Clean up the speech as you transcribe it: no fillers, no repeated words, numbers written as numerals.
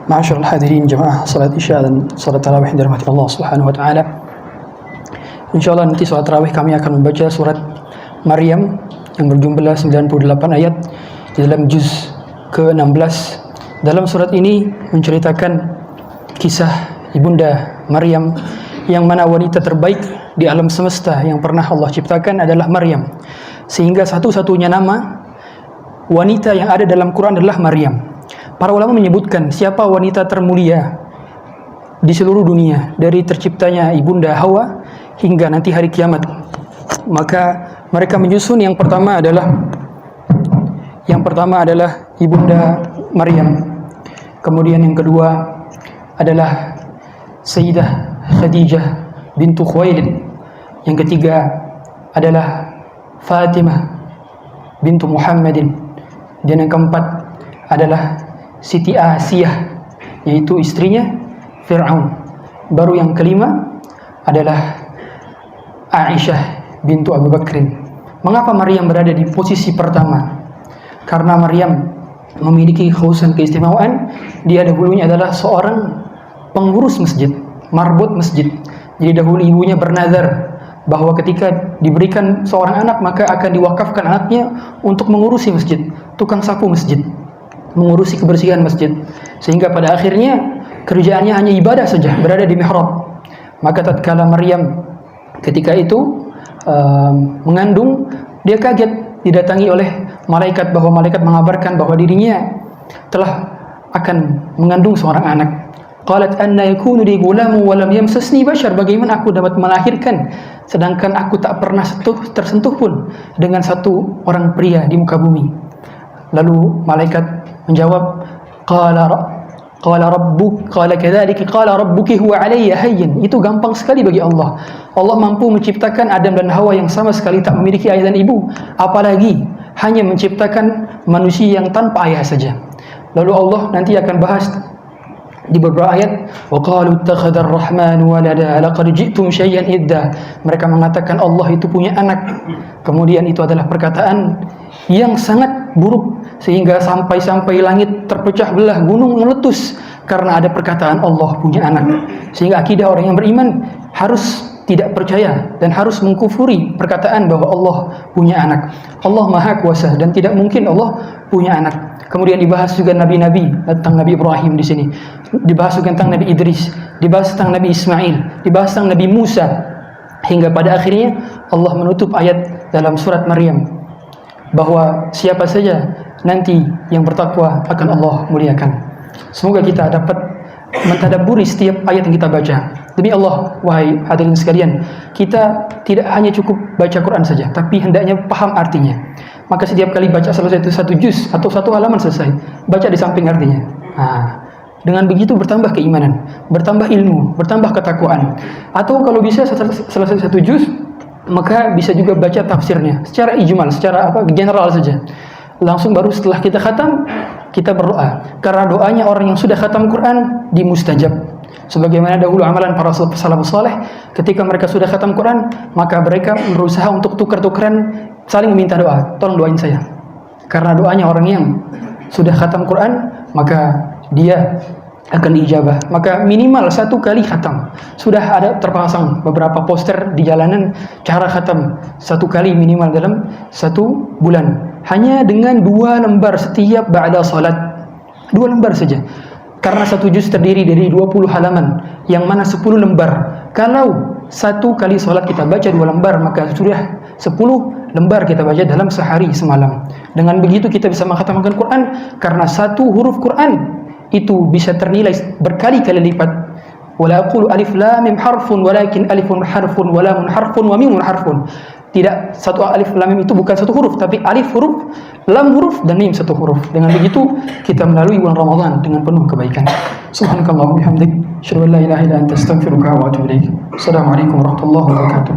Ma'asyiral hadirin jemaah salat Isya dan salat tarawih yang dirahmati Allah Subhanahu wa taala. Insyaallah nanti salat tarawih kami akan membaca surat Maryam yang berjumlah 98 ayat di dalam juz ke-16. Dalam surat ini menceritakan kisah Ibunda Maryam yang mana wanita terbaik di alam semesta yang pernah Allah ciptakan adalah Maryam. Sehingga satu-satunya nama wanita yang ada dalam Quran adalah Maryam. Para ulama menyebutkan siapa wanita termulia di seluruh dunia dari terciptanya Ibunda Hawa hingga nanti hari kiamat. Maka mereka menyusun yang pertama adalah Ibunda Maryam. Kemudian yang kedua adalah Sayyidah Khadijah bintu Khuwailid. Yang ketiga adalah Fatimah bintu Muhammadin. Dan yang keempat adalah Siti Asiyah, yaitu istrinya Fir'aun. Baru yang kelima adalah Aisyah bintu Abu Bakrin. Mengapa Maryam berada di posisi pertama? Karena Maryam memiliki khususan keistimewaan. Dia dahulunya adalah seorang pengurus masjid, marbot masjid. Jadi dahulu ibunya bernazar bahwa ketika diberikan seorang anak maka akan diwakafkan anaknya untuk mengurusi masjid, tukang sapu masjid, mengurusi kebersihan masjid. Sehingga pada akhirnya kerjaannya hanya ibadah saja, berada di mihrab. Maka tatkala Maryam ketika itu mengandung, dia kaget didatangi oleh malaikat, bahwa malaikat mengabarkan bahwa dirinya telah akan mengandung seorang anak. Qalat anna yakunu li gulamu wa lam yamsasni bashar. Bagaimana aku dapat melahirkan sedangkan aku tak pernah tersentuh pun dengan satu orang pria di muka bumi. Lalu malaikat menjawab, qala kadzalika qala rabbuki huwa alayya hayyin. Itu gampang sekali bagi Allah. Allah mampu menciptakan Adam dan Hawa yang sama sekali tak memiliki ayah dan ibu, apalagi hanya menciptakan manusia yang tanpa ayah saja. Lalu Allah nanti akan bahas di beberapa ayat, wa qalu ittakhadha ar-rahmanu walada laqad ji'tum syai'an idda. Mereka mengatakan Allah itu punya anak. Kemudian itu adalah perkataan yang sangat buruk, sehingga sampai langit terpecah belah, gunung meletus karena ada perkataan Allah punya anak. Sehingga akidah orang yang beriman harus tidak percaya dan harus mengkufuri perkataan bahwa Allah punya anak. Allah Maha Kuasa dan tidak mungkin Allah punya anak. Kemudian dibahas juga nabi-nabi, tentang Nabi Ibrahim di sini. Dibahas juga tentang Nabi Idris, dibahas tentang Nabi Ismail, dibahas tentang Nabi Musa. Hingga pada akhirnya Allah menutup ayat dalam surat Maryam bahwa siapa saja nanti yang bertakwa akan Allah muliakan. Semoga kita dapat mentadabburi setiap ayat yang kita baca. Demi Allah, wahai hadirin sekalian, kita tidak hanya cukup baca Quran saja, tapi hendaknya paham artinya. Maka setiap kali baca selesai satu juz atau satu halaman selesai, baca di samping artinya. Dengan begitu bertambah keimanan, bertambah ilmu, bertambah ketakwaan. Atau kalau bisa selesai satu juz, maka bisa juga baca tafsirnya secara ijmal, secara general saja. Langsung baru setelah kita khatam, kita berdoa. Karena doanya orang yang sudah khatam Quran dimustajab. Sebagaimana dahulu amalan para salafus saleh, ketika mereka sudah khatam Quran, maka mereka berusaha untuk tukar-tukaran, saling meminta doa. Tolong doain saya. Karena doanya orang yang sudah khatam Quran, maka dia akan diijabah. Maka minimal 1 kali khatam. Sudah ada terpasang beberapa poster di jalanan cara khatam 1 kali minimal dalam 1 bulan. Hanya dengan 2 lembar setiap ba'da salat. 2 lembar saja. Karena 1 juz terdiri dari 20 halaman, yang mana 10 lembar. Kalau 1 kali salat kita baca 2 lembar, maka sudah 10 lembar kita baca dalam sehari semalam. Dengan begitu kita bisa mengkhatamkan Quran, karena 1 huruf Quran itu bisa ternilai berkali-kali lipat. Wala aqulu alif lam mim harfun walakin alifun harfun wa lamun harfun wa mimun harfun. Tidak, 1 alif lam mim itu bukan 1 huruf, tapi alif huruf, lam huruf, dan mim 1 huruf. Dengan begitu kita melalui bulan Ramadan dengan penuh kebaikan. Subhanakallahumma bihamdik, asyhadu an la ilaha illa anta astaghfiruka wa atubu ilaik. Assalamualaikum warahmatullahi wabarakatuh.